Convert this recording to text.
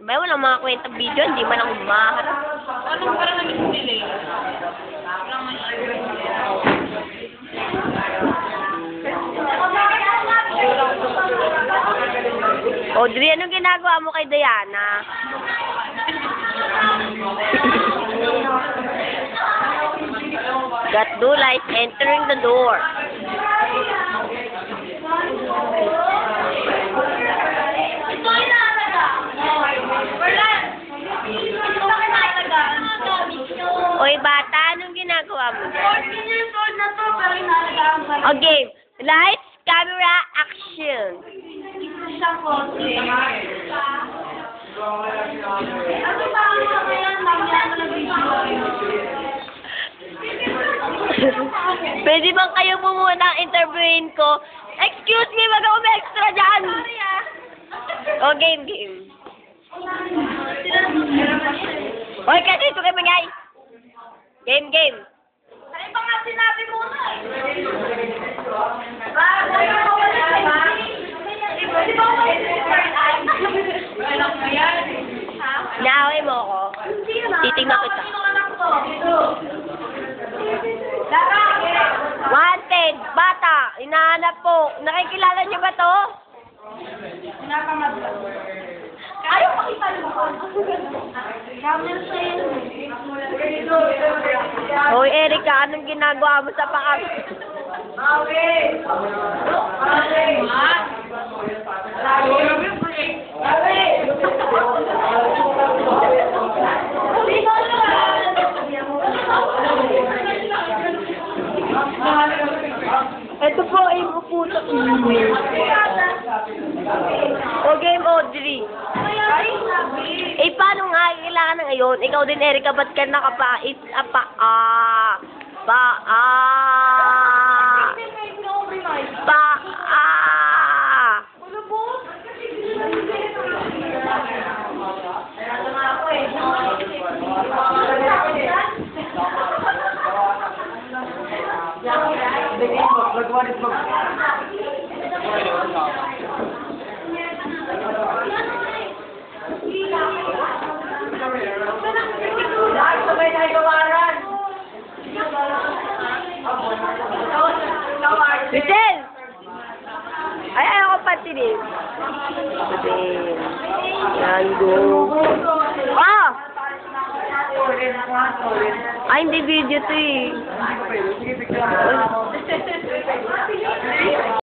Ba, walang mga kwenta video, hindi man ako maharap. Anong parang naging delay? Audrey, anong ginagawa mo kay Diana? Gatdula is entering the door. Oy, bata, anong ginagawa mo? 14 years old na to, pero inalagaan pa rin. Okay, lights, camera, action. Isang kotse. Ano ba ang ngayon? Mamaya na nag-video. Pwede bang kayo po muna ang interviewin ko? Excuse me, wag ako extra dyan! O, game. Hoy, kasi ito kayo mangay! Game. Ay, pa nga sinabi ko na eh. Di ba ako Naaway mo ako. Titingnan kita. Wanted, bata, hinahanap po. Nakikilala niyo ba to? Ayaw makita mo ko. Camera sa'yo. Hoy, Erika, anong ginagawa mo sa pakam? Ito po ay puputok. O game, Audrey. Eh, paano nga kailangan na ngayon? Ikaw din, Erika, ba't ka nakapait? Michelle! Ay, ayaw ko patinin. Yan, go. Ah! Ay, hindi video to eh.